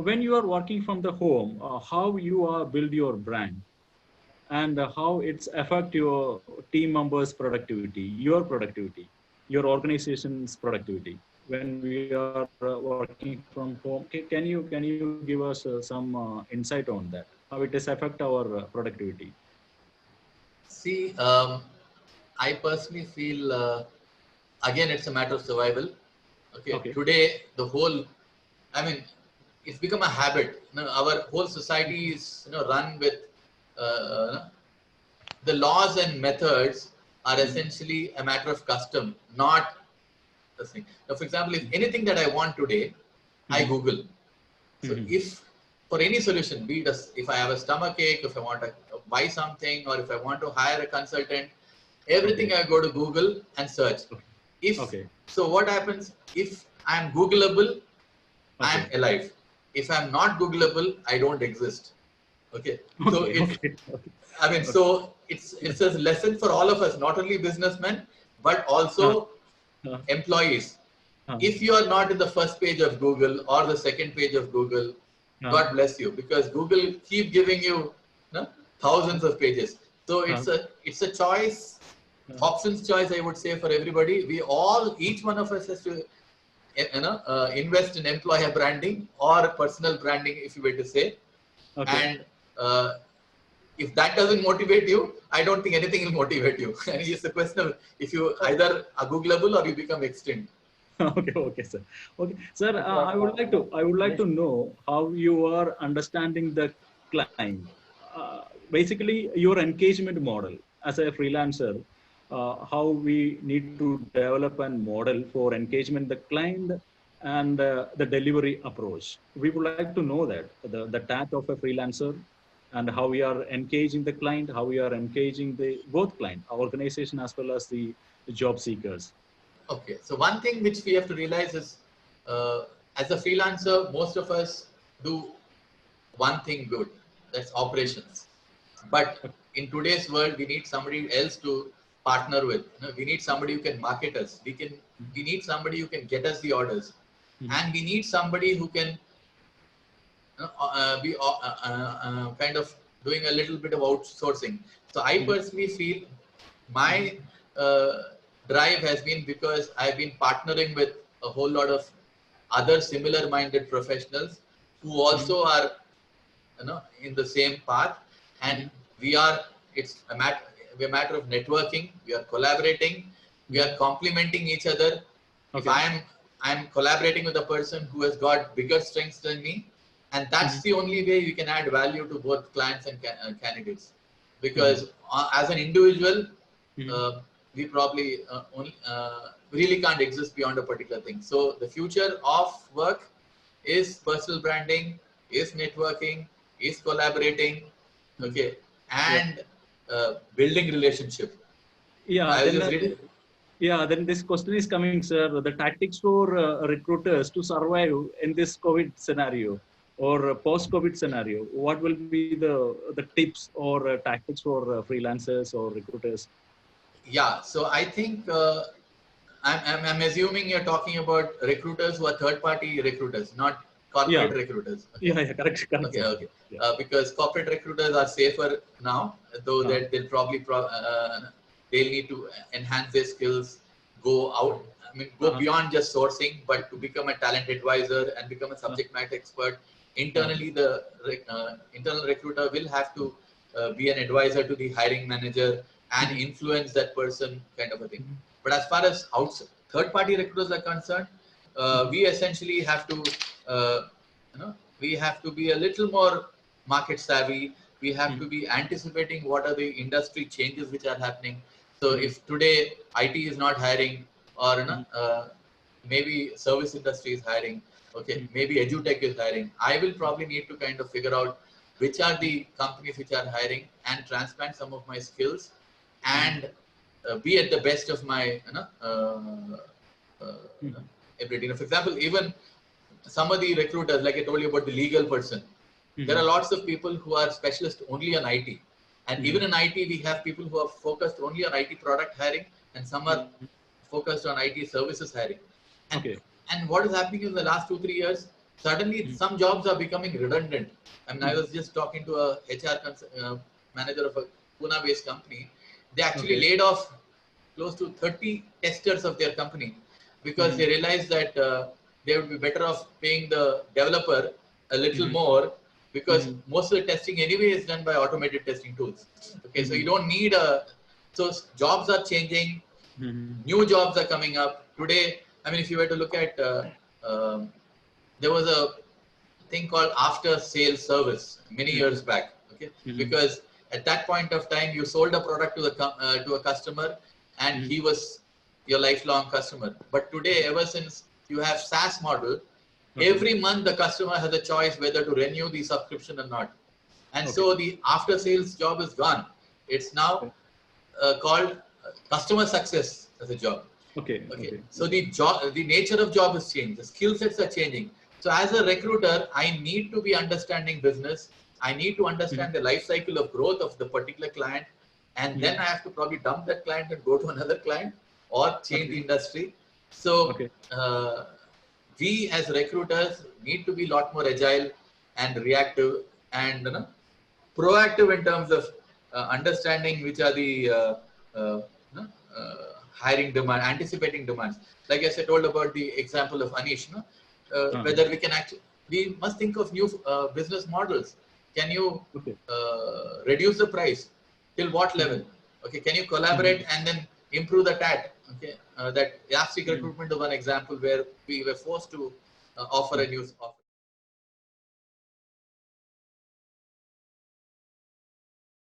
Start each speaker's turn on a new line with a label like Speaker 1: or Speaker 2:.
Speaker 1: when you are working from the home, how you are build your brand and how it's affect your team members' productivity, your organization's productivity when we are working from home. Can you give us some insight on that? How it is affect our productivity?
Speaker 2: See, I personally feel again it's a matter of survival. Okay,
Speaker 1: Okay.
Speaker 2: today the whole, I mean, it's become a habit. Our whole society is run with the laws and methods are
Speaker 1: Mhm.
Speaker 2: essentially a matter of custom, not the thing. Now, for example, if anything that I want today, I
Speaker 1: Mhm.
Speaker 2: Google. So
Speaker 1: Mhm.
Speaker 2: if for any solution, be it if I have a stomach ache, if I want to buy something, or if I want to hire a consultant, everything
Speaker 1: Okay.
Speaker 2: I go to Google and search.
Speaker 1: Okay.
Speaker 2: If
Speaker 1: Okay.
Speaker 2: so, what happens if I'm Googleable? I'm
Speaker 1: Okay.
Speaker 2: alive. If I'm not Googleable, I don't exist. Okay. So
Speaker 1: Okay.
Speaker 2: it's,
Speaker 1: Okay. Okay.
Speaker 2: I mean,
Speaker 1: Okay.
Speaker 2: so it's a lesson for all of us, not only businessmen, but
Speaker 1: Uh,
Speaker 2: also
Speaker 1: uh,
Speaker 2: employees.
Speaker 1: uh,
Speaker 2: If you are not in the first page of Google or the second page of Google,
Speaker 1: uh,
Speaker 2: God bless you, because Google keep giving you, thousands of pages. So
Speaker 1: uh,
Speaker 2: it's a choice, options choice, I would say, for everybody. We all, each one of us has to invest in employer branding or personal branding, if you were to say.
Speaker 1: okay.
Speaker 2: And uh, if that doesn't motivate you, I don't think anything will motivate you. And it's a question of if you either are Googleable or you become extinct.
Speaker 1: Okay, okay, sir. Okay, sir. I would like to know how you are understanding the client. Basically, your engagement model as a freelancer. How we need to develop a model for engagement the client and the delivery approach. We would like to know that the task of a freelancer and how we are engaging the client, how we are engaging the both client, our organization as well as the job seekers.
Speaker 2: Okay, so one thing which we have to realize is, as a freelancer, most of us do one thing good, that's operations. But in today's world, we need somebody else to partner with. We need somebody who can market us. We need somebody who can get us the orders,
Speaker 1: Mhm.
Speaker 2: and we need somebody who can be kind of doing a little bit of outsourcing. So I
Speaker 1: Mhm.
Speaker 2: personally feel
Speaker 1: Mhm.
Speaker 2: my uh, drive has been because I've been partnering with a whole lot of other similar minded professionals who
Speaker 1: Mhm.
Speaker 2: also are in the same path, and
Speaker 1: Mhm.
Speaker 2: we are it's a matter of networking. We are collaborating, we
Speaker 1: Mhm.
Speaker 2: are complementing each other. If
Speaker 1: Okay.
Speaker 2: I'm collaborating with a person who has got bigger strengths than me, and that's
Speaker 1: Mhm.
Speaker 2: the only way you can add value to both clients and candidates,
Speaker 1: Mhm.
Speaker 2: because as an individual,
Speaker 1: Mhm.
Speaker 2: uh, we probably really can't exist beyond a particular thing. So the future of work is personal branding, is networking, is collaborating,
Speaker 1: Mhm.
Speaker 2: okay,
Speaker 1: Yeah.
Speaker 2: and building relationship.
Speaker 1: Yeah.
Speaker 2: I was
Speaker 1: Then
Speaker 2: just reading.
Speaker 1: yeah. Then this question is coming, sir. The tactics for recruiters to survive in this COVID scenario or post-COVID scenario. What will be the tips or tactics for freelancers or recruiters?
Speaker 2: Yeah, so I think I'm assuming you're talking about recruiters who are third party recruiters, not
Speaker 1: Yeah.
Speaker 2: corporate recruiters. Okay.
Speaker 1: Yeah. Yeah. Correct. Correct,
Speaker 2: Okay,
Speaker 1: sir.
Speaker 2: okay.
Speaker 1: Yeah.
Speaker 2: Because corporate recruiters are safer now, though
Speaker 1: Uh,
Speaker 2: that they'll probably they'll need to enhance their skills, go out. I mean, go
Speaker 1: uh,
Speaker 2: beyond just sourcing, but to become a talent advisor and become a
Speaker 1: uh,
Speaker 2: subject matter expert.
Speaker 1: uh,
Speaker 2: Internally, the internal recruiter will have to be an advisor to the hiring manager and
Speaker 1: mhm.
Speaker 2: influence that person, kind of a thing.
Speaker 1: Mhm.
Speaker 2: But as far as third-party recruiters are concerned,
Speaker 1: Mhm.
Speaker 2: we essentially have to, uh, you know, we have to be a little more market savvy. We have
Speaker 1: Mhm.
Speaker 2: to be anticipating what are the industry changes which are happening. So
Speaker 1: Mhm.
Speaker 2: if today IT is not hiring, or
Speaker 1: Mhm.
Speaker 2: maybe service industry is hiring, okay,
Speaker 1: Mhm.
Speaker 2: maybe edutech is hiring, I will probably need to kind of figure out which are
Speaker 1: Mhm.
Speaker 2: the companies which are hiring and transplant some of my skills
Speaker 1: Mhm.
Speaker 2: and be at the best of my
Speaker 1: Mhm.
Speaker 2: ability. For example, even some of the recruiters, like I told you about the legal person, there are
Speaker 1: Mhm.
Speaker 2: lots of people who are specialists only on IT. And even
Speaker 1: Mhm.
Speaker 2: in IT, we have people who are focused only on IT product hiring, and some are
Speaker 1: Mhm.
Speaker 2: focused on IT services hiring. And
Speaker 1: Okay.
Speaker 2: and what is happening in the last 2 3 years? suddenly some jobs are becoming redundant. I mean, I was just talking to a HR manager of a Pune-based company. They actually laid off close to 30 testers of their company because they realized that they would be better off paying the developer a little more, because most of the testing anyway is done by automated testing tools. Okay, so you don't need a, so jobs are changing, new jobs are coming up today. I mean, if you were to look at there was a thing called after sales service many years back. Okay, because at that point of time you sold a product to the to a customer and he was your lifelong customer. But today, ever since you have SaaS model, every month the customer has a choice whether to renew the subscription or not. And so the after sales job is gone. It's now called customer success as a job. Okay. So the job, the nature of job has changed. The skill sets are changing. So as a recruiter, I need to be understanding business. I need to understand the life cycle of growth of the particular client. And then I have to probably dump that client and go to another client or change the industry. So we as recruiters need to be a lot more agile and reactive and proactive in terms of understanding which are the hiring demand, anticipating demands. Like as I told about the example of Anish, whether we can actually, we must think of new business models. Can you reduce the price? Till what level? Okay, can you collaborate and then improve the TAT? Okay, that Elastic recruitment is one example where we were forced to offer a new offer.